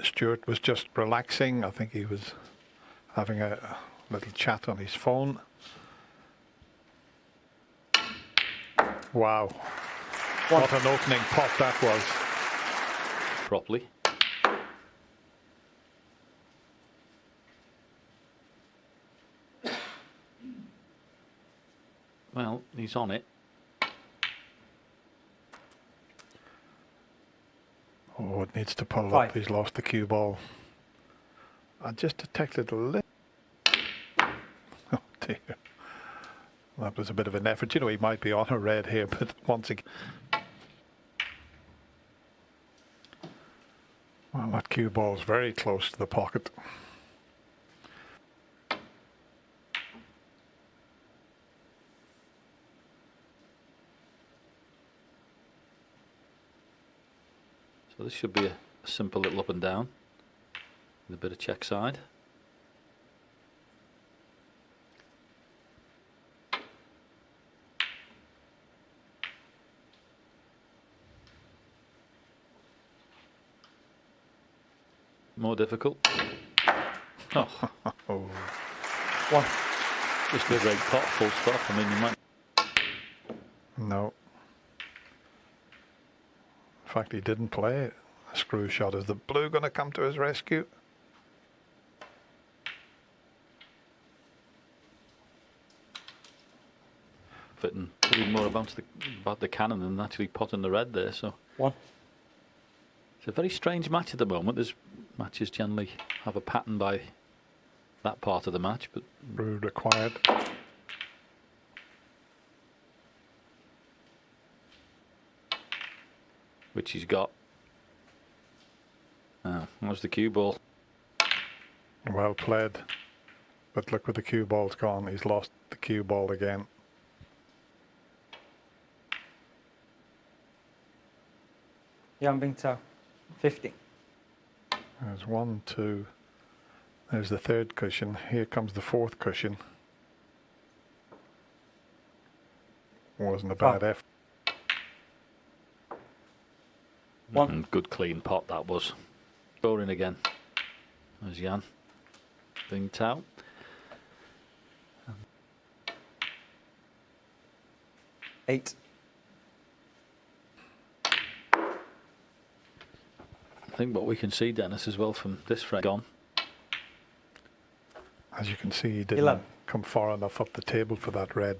Stuart was just relaxing. I think he was having a little chat on his phone. Wow. What an opening pot that was. Properly. Well, he's on it. Oh, it needs to pull up. He's lost the cue ball. I just detected a little. Oh dear. That was a bit of an effort. You know, he might be on a red here, but once again. Well, that cue ball's very close to the pocket. So this should be a simple little up and down with a bit of check side. More difficult. Oh. One. Just a great pot, full stop. I mean, you might. No. In fact, he didn't play a screw shot. Is the blue going to come to his rescue? Fitting pretty more about the cannon than actually potting the red there. So. One. It's a very strange match at the moment. There's matches generally have a pattern by that part of the match, but Brew required. Which he's got. Oh, where's the cue ball? Well played. But look where the cue ball's gone. He's lost the cue ball again. Bingtao, 50. There's 1, 2. There's the third cushion. Here comes the fourth cushion. Wasn't a bad effort. One. Good clean pot that was. Scoring again. There's Jan. Bingtao. 8. I think what we can see, Dennis, as well from this frame gone. As you can see, he didn't 11. come far enough up the table for that red.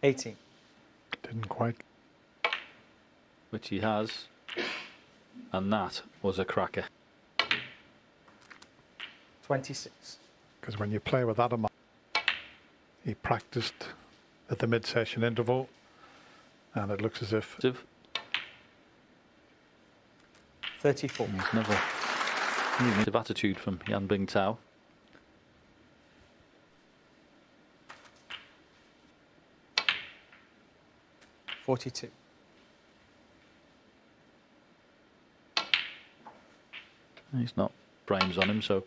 $18. Didn't quite. Which he has. And that was a cracker. 26. Because when you play with that amount, he practiced at the mid-session interval, and it looks as if 34. There's another negative attitude from Jan Bingtao. $42. He's not frames on him, so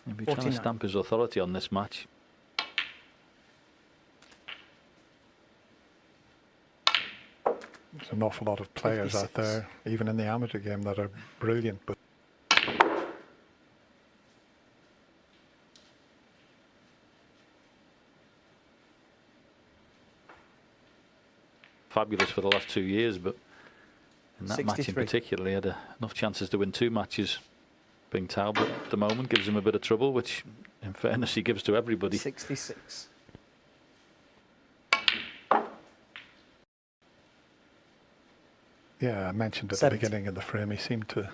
he'll be trying to stamp his authority on this match. There's an awful lot of players 56. out there, even in the amateur game, that are brilliant, but Fabulous for the last 2 years, but in that match in 63. particular, he had enough chances to win 2 matches. Bingtao, but at the moment gives him a bit of trouble, which, in fairness, he gives to everybody. 66. yeah, I mentioned at 70. the beginning of the frame, he seemed to.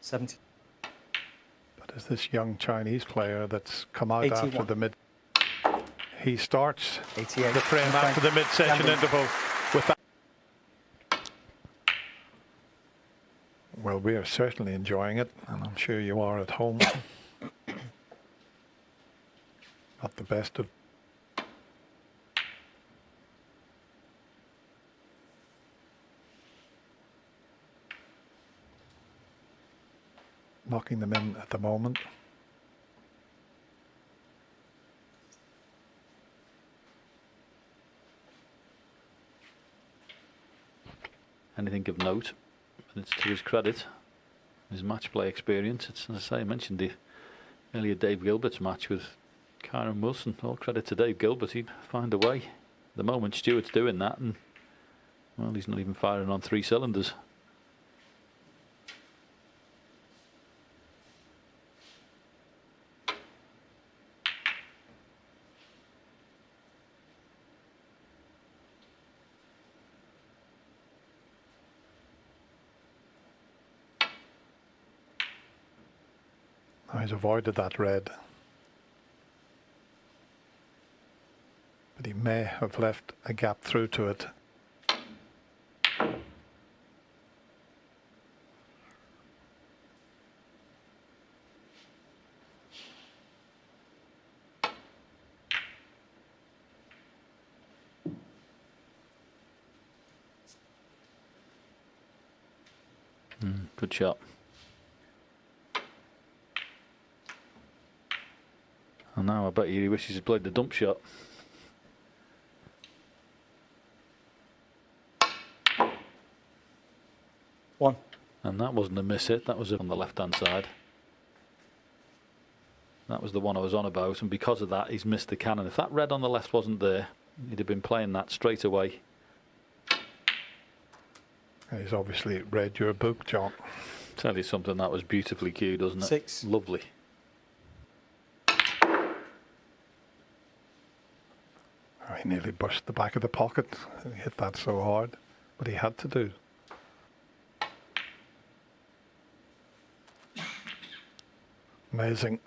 $70. But is this young Chinese player that's come out 81. after the mid? He starts 88. the frame after the mid-session interval with that. Well, we are certainly enjoying it, and I'm sure you are at home. Not the best of. Knocking them in at the moment. anything of note. And it's to his credit, his match play experience. It's, as I say, I mentioned the earlier Dave Gilbert's match with Kyron Wilson. All credit to Dave Gilbert. He'd find a way. At the moment, Stuart's doing that, and well, he's not even firing on 3 cylinders. He's avoided that red. But he may have left a gap through to it. Good shot. And now I bet you he wishes he'd played the dump shot. One. And that wasn't a miss hit, that was on the left hand side. That was the one I was on about, and because of that he's missed the cannon. If that red on the left wasn't there, he'd have been playing that straight away. He's obviously read your book, John. Tell you something, that was beautifully cued, wasn't it? 6. Lovely. He nearly bushed the back of the pocket. He hit that so hard, but he had to do. Amazing.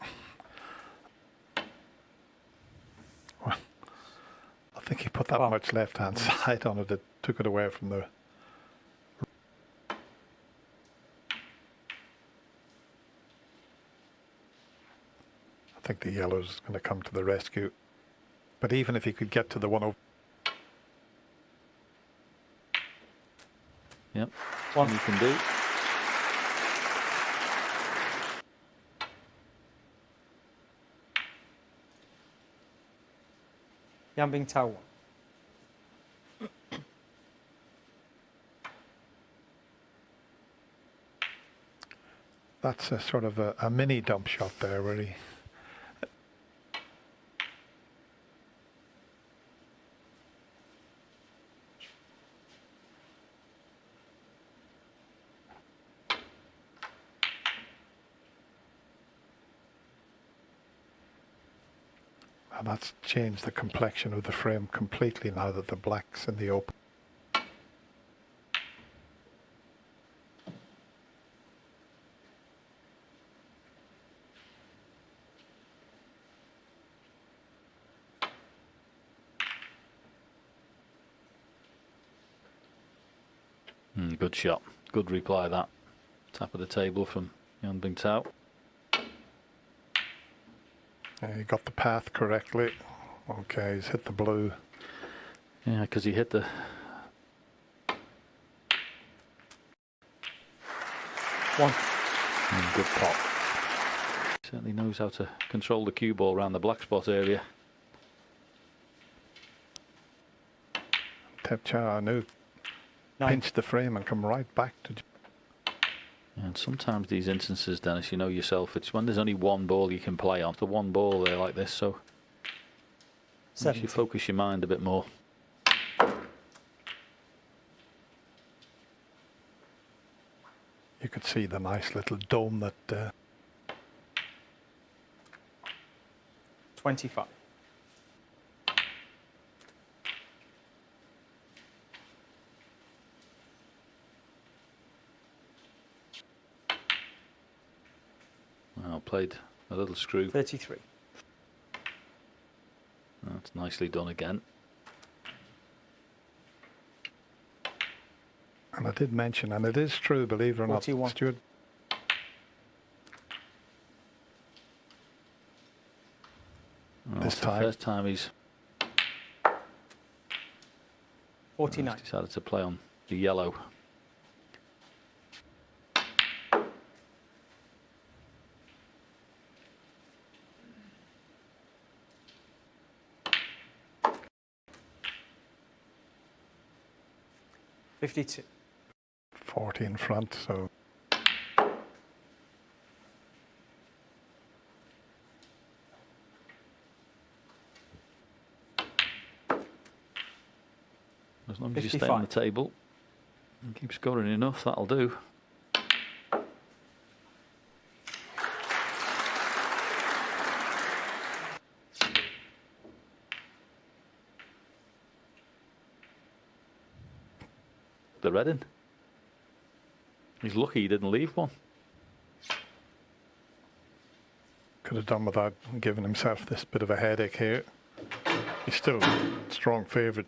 Well, I think he put that much left-hand side on it. It took it away from the... I think the yellow's going to come to the rescue. But even if he could get to the 1-0... Yep, One. you can do. Bingtao 1. That's a sort of a mini dump shot there, where he... And that's changed the complexion of the frame completely now that the black's in the open. Good shot. Good reply that. Top of the table from Jan Bingtao. He got the path correctly. Okay, he's hit the blue. Yeah, because he hit the... One. Good pop. Certainly knows how to control the cue ball around the black spot area. Tepcha Anu pinched the frame and come right back to... And sometimes these instances, Dennis, you know yourself, it's when there's only one ball you can play on. The one ball there like this, so makes you focus your mind a bit more. You could see the nice little dome that... 25. Well, played a little screw. 33. That's nicely done again. And I did mention, and it is true, believe it or not, 41. Stuart. Well, This it's the time. first time he's 49. decided to play on the yellow. $52. 40 in front, so as long as you stay on the table and keep scoring enough, that'll do. The red in. He's lucky he didn't leave one. could have done without giving himself this bit of a headache here. He's still strong favourite.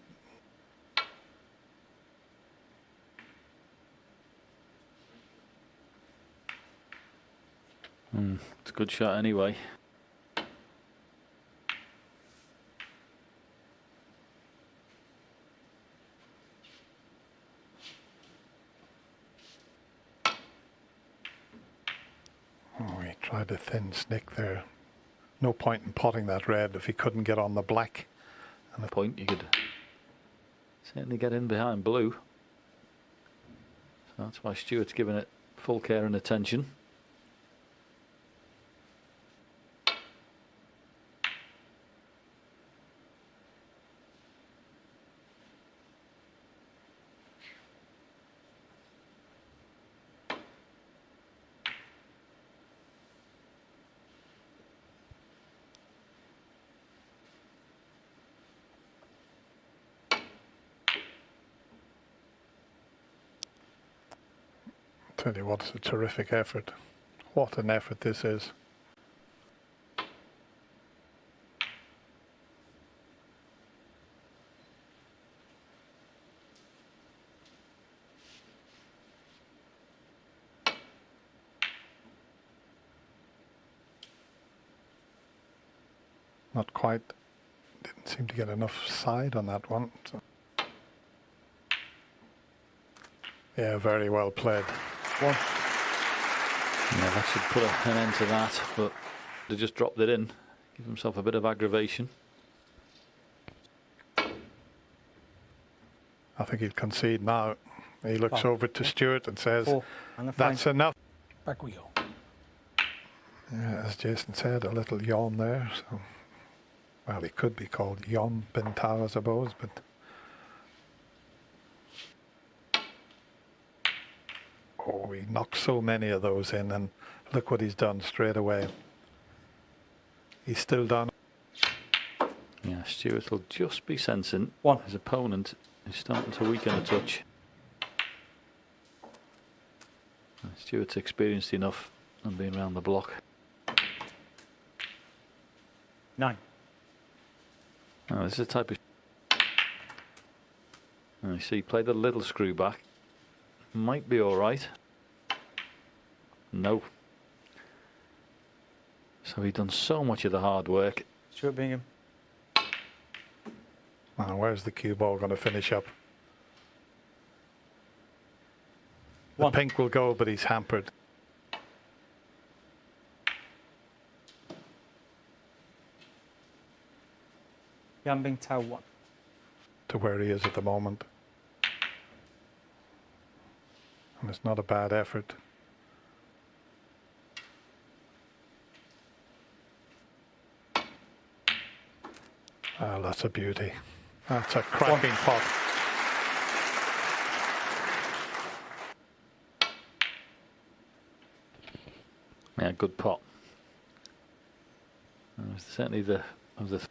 It's a good shot anyway. Oh, he tried a thin snick there. No point in potting that red if he couldn't get on the black. And the point, you could certainly get in behind blue. So that's why Stuart's given it full care and attention. Tell you what, it's a terrific effort. What an effort this is. Not quite. Didn't seem to get enough side on that one. So. Yeah, very well played. One. Yeah, that should put an end to that, but they just dropped it in. Give himself a bit of aggravation. I think he'll concede now. He looks over to Stuart and says, that's enough. Back we go. Yeah, as Jason said, a little yawn there. So, well, he could be called Yon Bingtao, I suppose, but oh, he knocked so many of those in, and look what he's done straight away. He's still done. Yeah, Stuart will just be sensing his opponent is starting to weaken a touch. And Stuart's experienced enough and being around the block. 9. Oh, this is a type of. I see, he played a little screw back. Might be all right. No. So he'd done so much of the hard work. Stuart Bingham. Now, where's the cue ball going to finish up? The pink will go, but he's hampered. Bingtao 1. To where he is at the moment. And it's not a bad effort. Oh, that's a beauty. That's a cracking pot. Yeah, good pot. Certainly the of the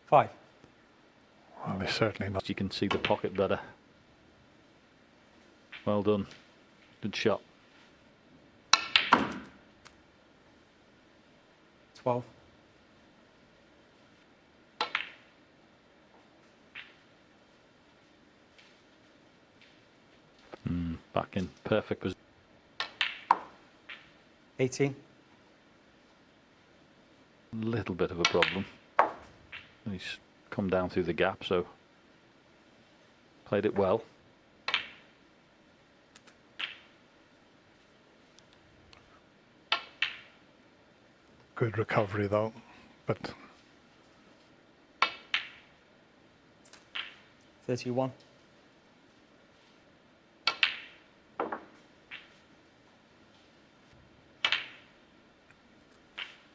5. Well, he's certainly not. You can see the pocket better. Well done. Good shot. 12. Back in perfect position. 18. Little bit of a problem. He's come down through the gap, so played it well. Good recovery though, but 31.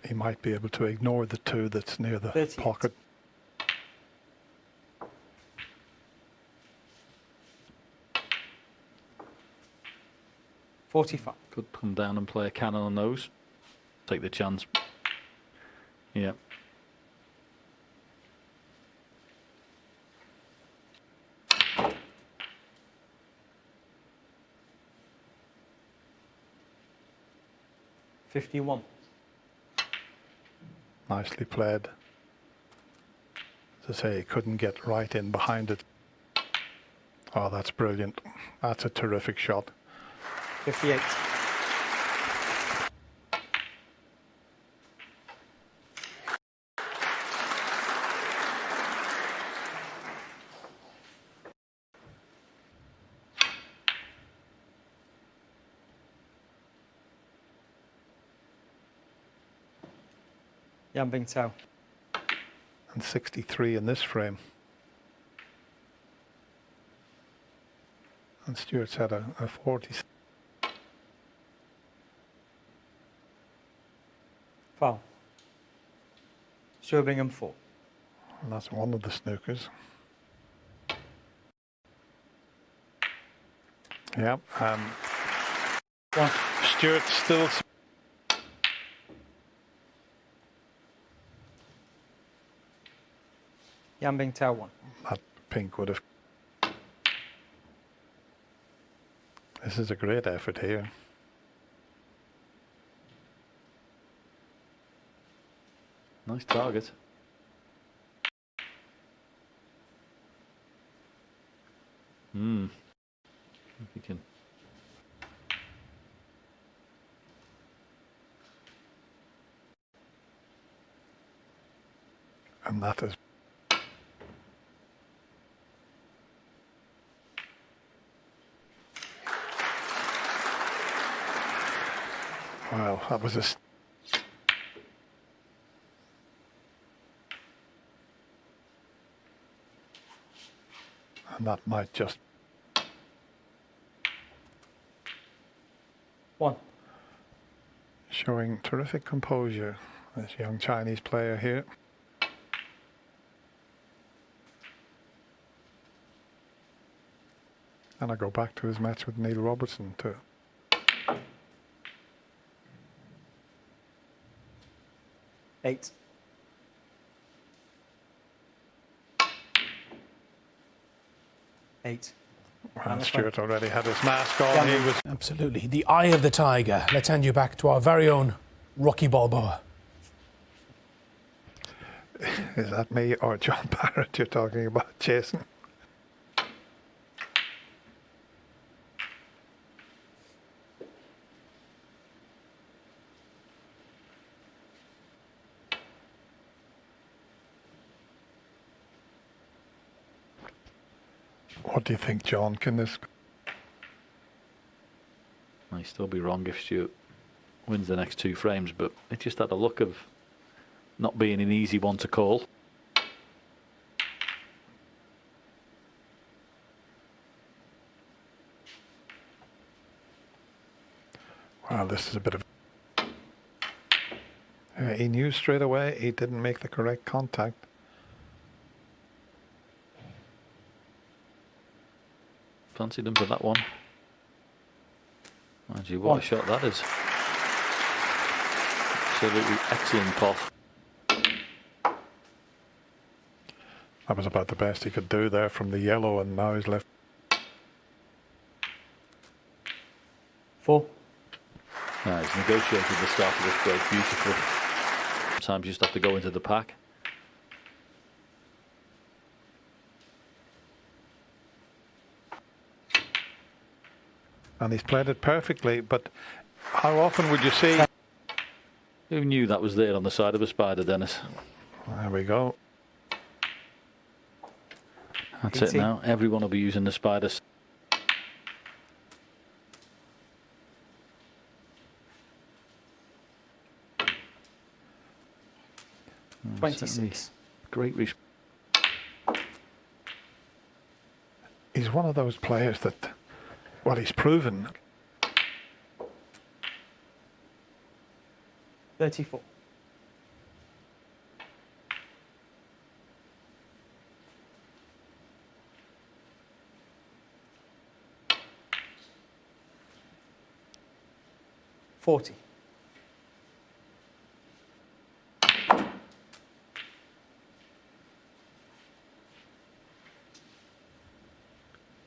He might be able to ignore the 2 that's near the 38. pocket. $45. Could come down and play a cannon on those. Take the chance. Yeah. $51. Nicely played. As I say, he couldn't get right in behind it. Oh, that's brilliant. That's a terrific shot. 58. Bingtao. And 63 in this frame. And Stuart's had a 40. Foul. Stuart Bingham 4. And that's one of the snookers. Yeah, Stuart still. Bingtao 1. That pink would have. This is a great effort here. Nice target. If he can. And that is. Well, that was a. And that might just. 1. Showing terrific composure, this young Chinese player here. And I go back to his match with Neil Robertson too. $8. And Stuart already had his mask on. He was Absolutely. The eye of the tiger. Let's hand you back to our very own Rocky Balboa. Is that me or John Barrett you're talking about, Jason? What do you think, John? Can this... Might still be wrong if Stuart wins the next 2 frames, but it just had a look of not being an easy one to call. Well, this is a bit of... he knew straight away he didn't make the correct contact. Fancied him for that one. Mind you, what a shot that is. Absolutely excellent pot. That was about the best he could do there from the yellow, and now he's left. 4. He's negotiated the start of this break beautifully. Sometimes you just have to go into the pack. And he's played it perfectly, but how often would you see... Who knew that was there on the side of a spider, Dennis? There we go. That's it now. Everyone will be using the spiders. $26. Great He's one of those players that, well, he's proven. 34. $40.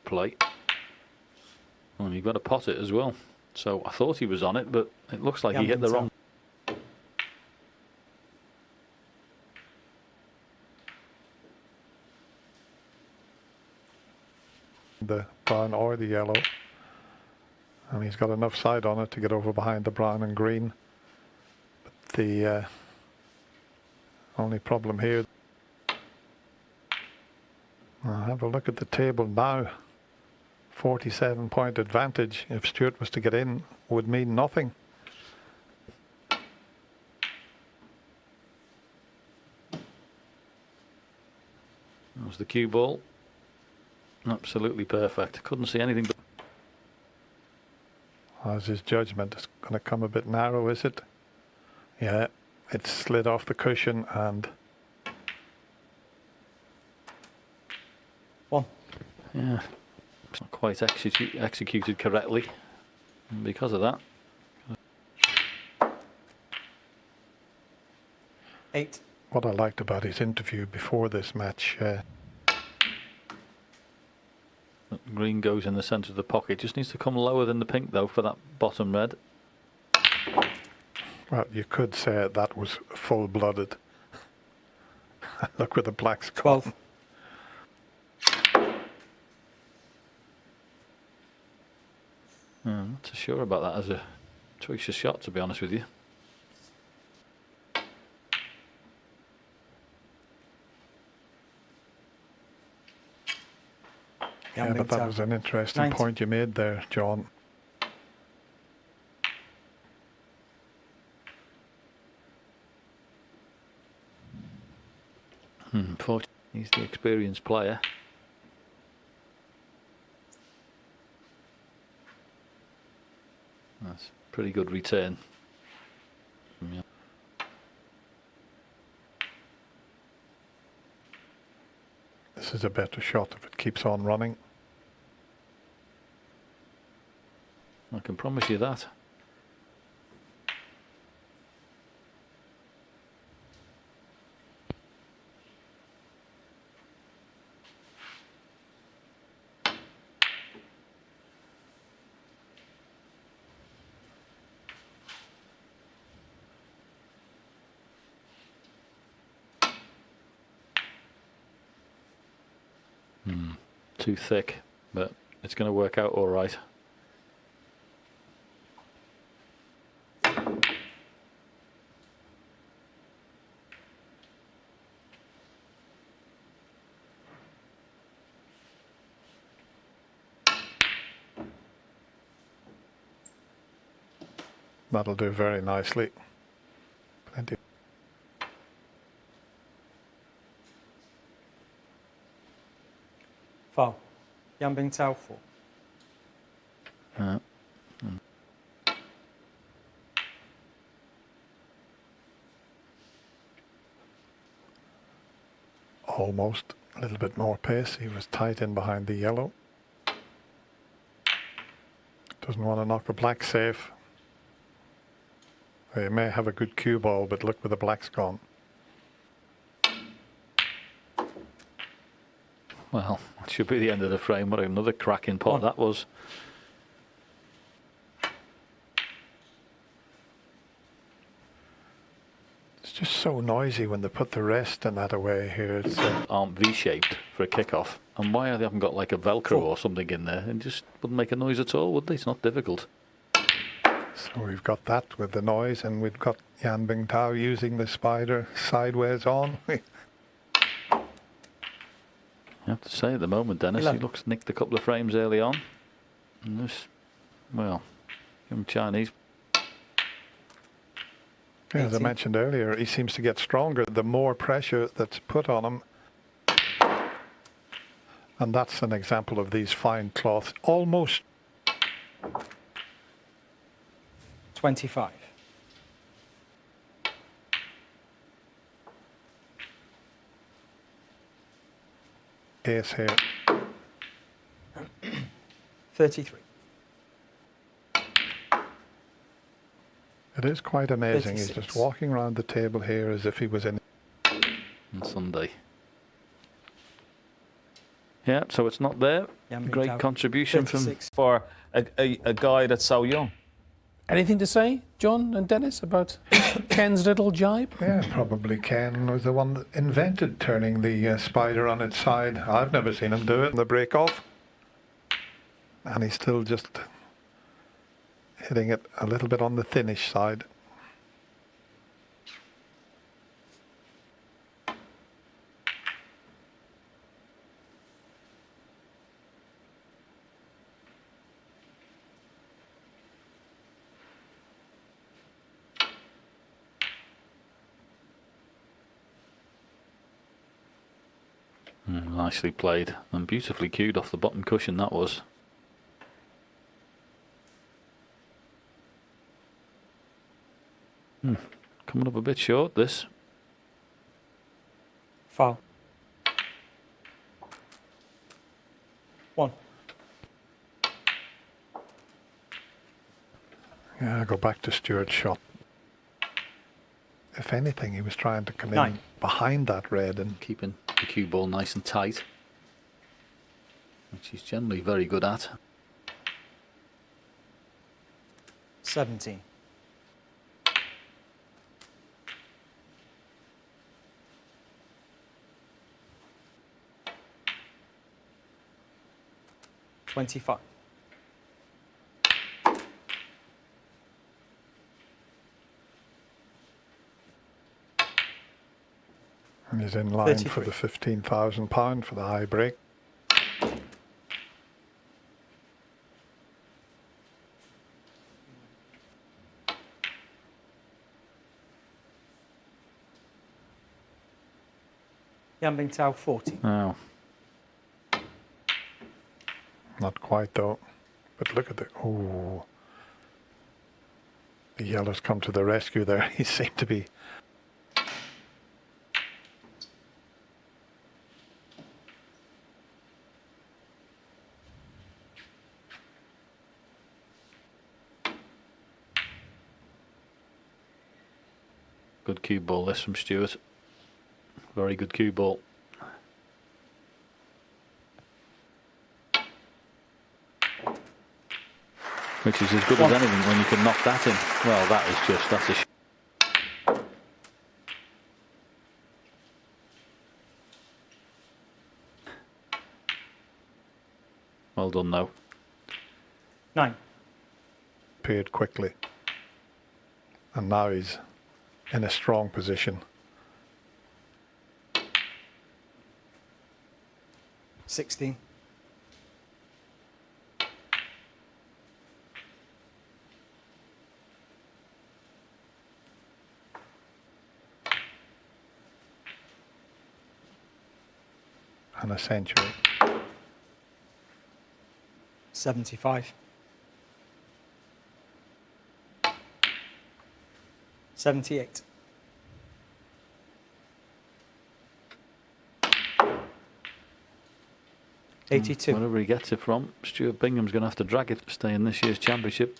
Play. Oh, and you've got to pot it as well. So I thought he was on it, but it looks like he hit the wrong. The brown or the yellow. And he's got enough side on it to get over behind the brown and green. But the only problem here. I'll have a look at the table now. 47-point advantage, if Stuart was to get in, would mean nothing. That was the cue ball. Absolutely perfect. Couldn't see anything but. How's his judgment? It's going to come a bit narrow, is it? Yeah, it slid off the cushion and. One. Yeah. It's not quite executed correctly. And because of that. 8. What I liked about his interview before this match. Green goes in the centre of the pocket. Just needs to come lower than the pink though for that bottom red. Well, you could say that was full-blooded. Look where the black's gone. 12. I'm not so sure about that as a choice of shot, to be honest with you. Yeah, but that was an interesting 90. point you made there, John. Fortunately, he's the experienced player. That's a pretty good return. Yeah. This is a better shot if it keeps on running. I can promise you that. Too thick, but it's going to work out all right. That'll do very nicely. Plenty. Foul. Bingtao 4. Almost a little bit more pace. He was tight in behind the yellow. Doesn't want to knock the black safe. He may have a good cue ball, but look where the black's gone. Well, it should be the end of the frame. What another cracking pot that was. It's just so noisy when they put the rest and that away here. It's, Aren't V-shaped for a kickoff. And why they haven't got like a Velcro or something in there? And just wouldn't make a noise at all, would they? It's not difficult. So we've got that with the noise, and we've got Yan Bingtao using the spider sideways on. I have to say at the moment, Dennis, 11. he looks nicked a couple of frames early on. And this, well, young Chinese. Yeah, as I mentioned earlier, he seems to get stronger the more pressure that's put on him. And that's an example of these fine cloths. Almost 25. case here. 33. It is quite amazing. 36. He's just walking around the table here as if he was in. On Sunday. Yeah, so it's not there. Great contribution 36. For a guy that's so young. Anything to say, John and Dennis, about Ken's little jibe? Yeah, probably Ken was the one that invented turning the spider on its side. I've never seen him do it in the break-off. And he's still just hitting it a little bit on the thinnish side. Nicely played and beautifully cued off the bottom cushion, that was. Coming up a bit short, this. Foul. 1. Yeah, I'll go back to Stuart's shot. If anything, he was trying to come 9. in behind that red and Keeping the cue ball nice and tight, which he's generally very good at. 17. $25. and he's in line for 33. the £15,000 for the high break. Bingtao 40. Now, Not quite though. But look at the the yellows come to the rescue there. He seemed to be good cue ball this from Stuart. Very good cue ball. Which is as good as anything when you can knock that in. Well, that is just, that's a well done though. 9. appeared quickly. And now he's in a strong position. 16. And a century. 75. 78. $82. Wherever he gets it from, Stuart Bingham's going to have to drag it to stay in this year's championship.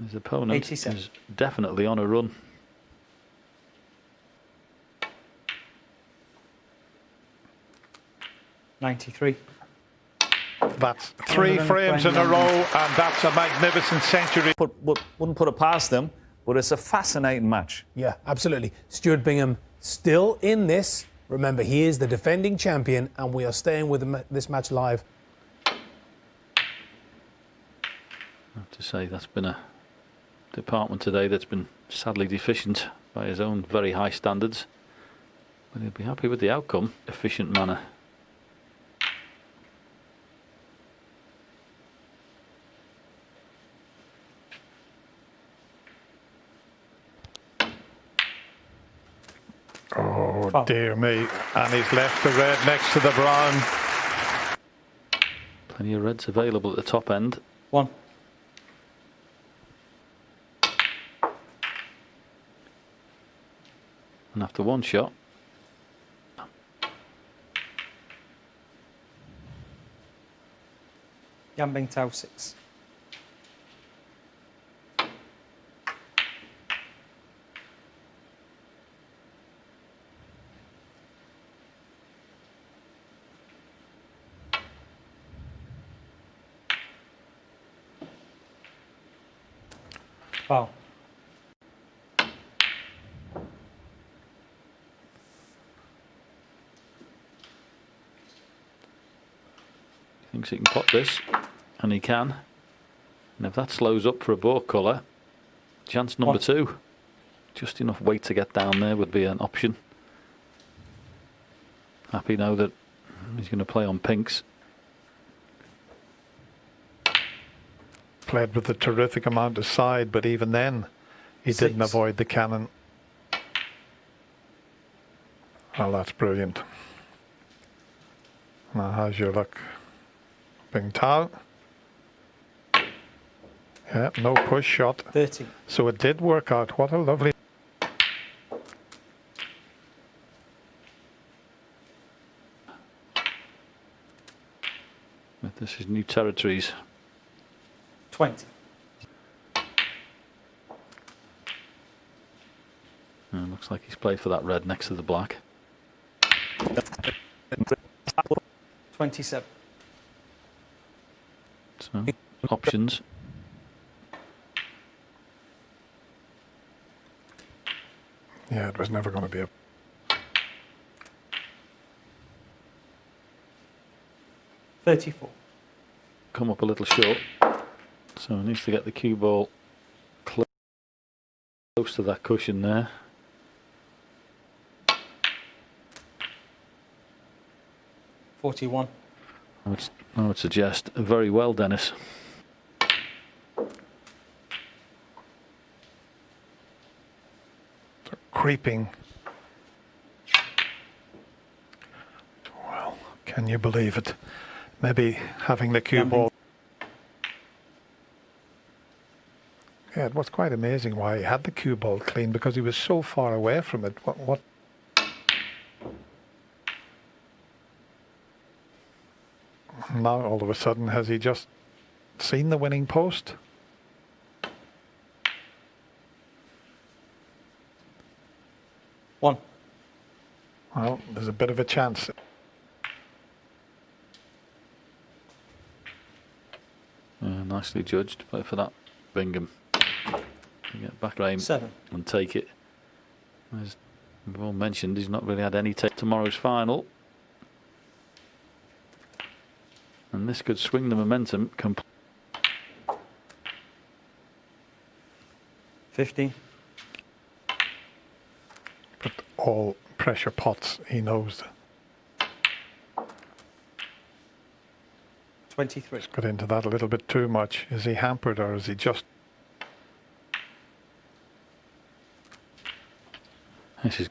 His opponent 87. is definitely on a run. $93. That's 3 frames in a row, and that's a magnificent century. Wouldn't put it past them, but it's a fascinating match. Yeah, absolutely. Stuart Bingham still in this. Remember, he is the defending champion, and we are staying with this match live. I have to say, that's been a department today that's been sadly deficient by his own very high standards. But he'll be happy with the outcome. Efficient manner. Oh, Oh Foul. dear me. And he's left the red next to the brown. Plenty of reds available at the top end. 1. And after one shot, Bingtao 6. Foul. thinks he can pot this, and he can. And if that slows up for a ball colour, chance number 2. Just enough weight to get down there would be an option. Happy now that he's going to play on pinks. Played with a terrific amount of side, but even then he 6. didn't avoid the cannon. Oh, that's brilliant. Now how's your luck? Bingtao. Yeah, no push shot. 30. So it did work out. What a lovely... But this is new territories. 20. Looks like he's played for that red next to the black. 27. So, options. Yeah, it was never going to be a... $34. Come up a little short. So he needs to get the cue ball close to that cushion there. $41. I would suggest very well, Dennis. Creeping. Well, can you believe it? Maybe having the cue ball. Yeah, it was quite amazing why he had the cue ball clean, because he was so far away from it. What? Now all of a sudden, has he just seen the winning post? One. Well, there's a bit of a chance. Nicely judged. Play for that, Bingham. Get back aim 7. and take it. As we've all mentioned, he's not really had any take tomorrow's final. And this could swing the momentum completely. 15. But all pressure pots, he knows. 23. Got into that a little bit too much. Is he hampered, or is he just... This is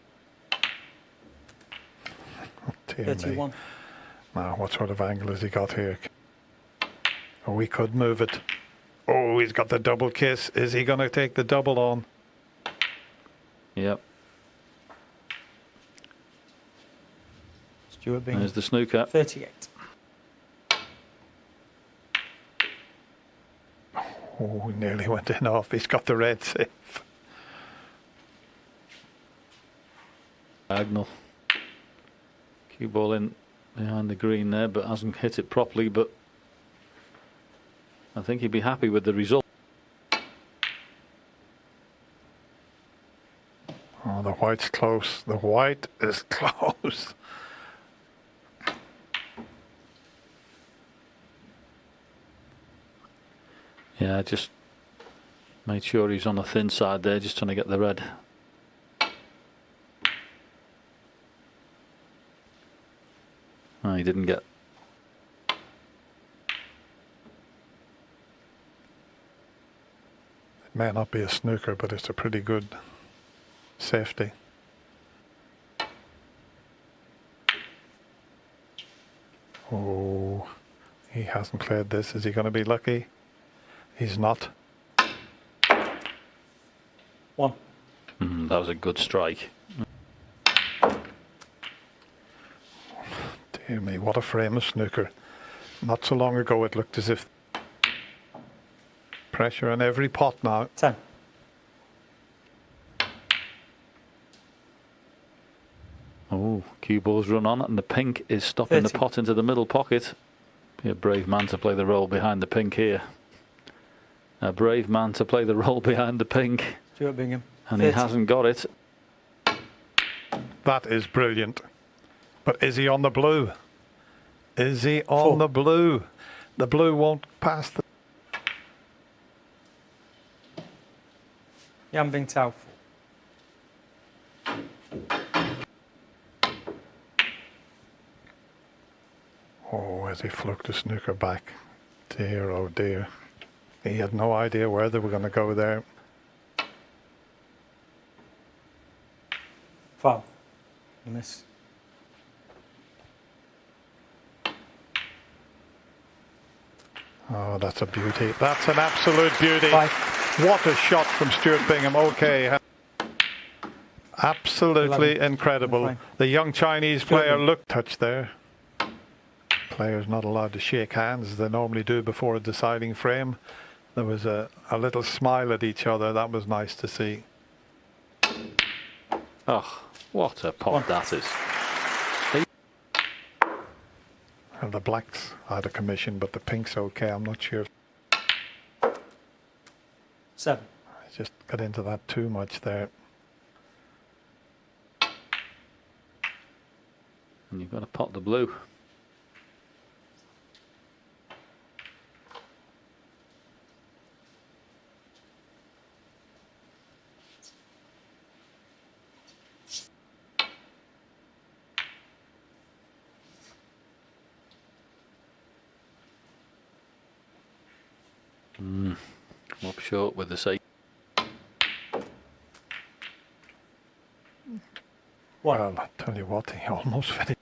Oh, dear 31. me. Now, what sort of angle has he got here? Oh, we could move it. Oh, he's got the double kiss. Is he going to take the double on? Yep. Stuart Bingham. There's the snooker. 38. Oh, nearly went in off. He's got the red safe. Diagonal. Cue ball in behind the green there, but hasn't hit it properly. But I think he'd be happy with the result. Oh, the white's close. The white is close. Yeah, just made sure he's on the thin side there, just trying to get the red. Oh, he didn't get. It may not be a snooker, but it's a pretty good safety. Oh, he hasn't played this. Is he going to be lucky? He's not. 1. That was a good strike. Dear me, what a frame of snooker. Not so long ago it looked as if pressure on every pot now. 10. Oh, cue ball's run on and the pink is stopping the 30. pot into the middle pocket. Be a brave man to play the role behind the pink here. A brave man to play the role behind the pink. Stuart Bingham. And 30. he hasn't got it. That is brilliant. But is he on the blue? Is he on 4. the blue? The blue won't pass the... Bingtao. 4. Oh, as he fluked the snooker back. Dear, oh dear. He had no idea where they were going to go there. Foul. Miss. Oh, that's a beauty. That's an absolute beauty. 5. What a shot from Stuart Bingham. Okay. Absolutely 11. incredible. Fine. The young Chinese Stuart player Bingham. looked touch there. Players not allowed to shake hands as they normally do before a deciding frame. There was a little smile at each other. That was nice to see. Oh, what a pot 1. that is. And the black's out of commission, but the pink's okay. I'm not sure. 7. I just got into that too much there. And you've got to pot the blue. Come up short with the save. 1. Well, I tell you what, he almost finished.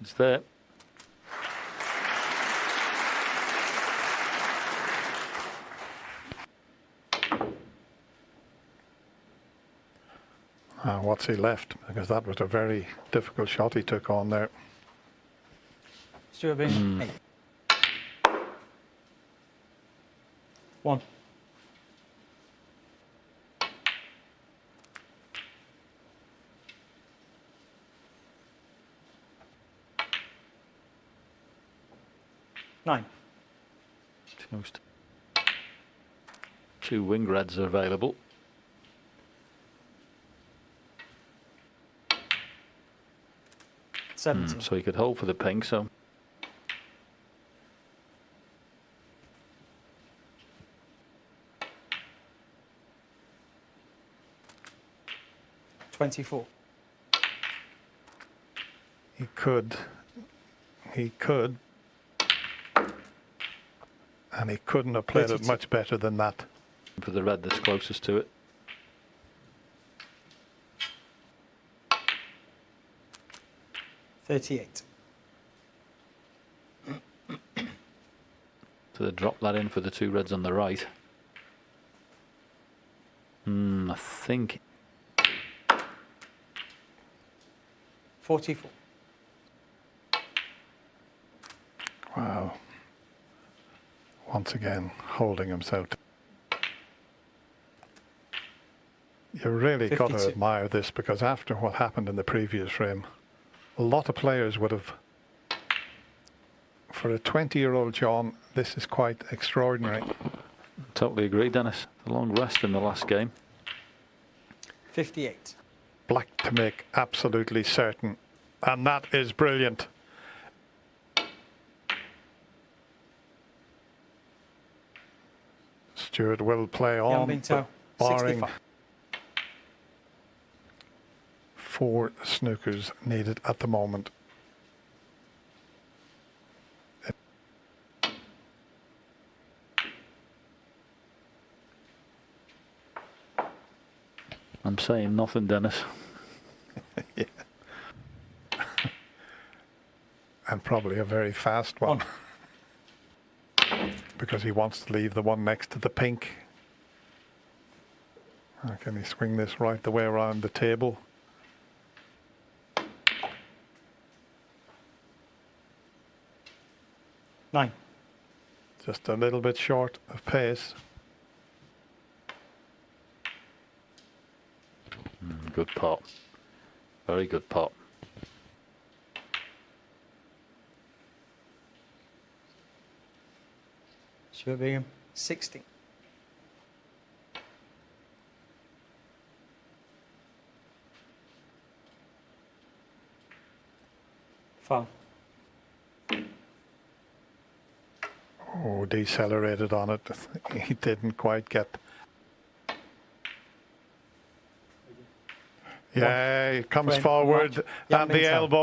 It's there. What's he left? Because that was a very difficult shot he took on there. Stuart Bingham. 8. 1. 9. Toast. 2 wing reds are available. Seventeen. So he could hold for the pink, so 24. He could, and he couldn't have played it 32. much better than that. for the red that's closest to it. $38. So they drop that in for the 2 reds on the right. I think 44. Wow. Once again, holding himself. You really got to 52. admire this, because after what happened in the previous frame, a lot of players would have, for a 20-year-old John, this is quite extraordinary. totally agree, Dennis. A long rest in the last game. 58. Black to make absolutely certain, and that is brilliant. Stuart will play on, Bingtao, but barring 65. 4 snookers needed at the moment. I'm saying nothing, Dennis. Yeah. And probably a very fast one. Because he wants to leave the one next to the pink. Can he swing this right the way around the table? Nine. Just a little bit short of pace. Good pot. Very good pot. Stuart Bingham, 60. Foul. Oh, decelerated on it. He didn't quite get. Yeah, he comes Frame, forward right. Yeah, and the Bingtao. elbow.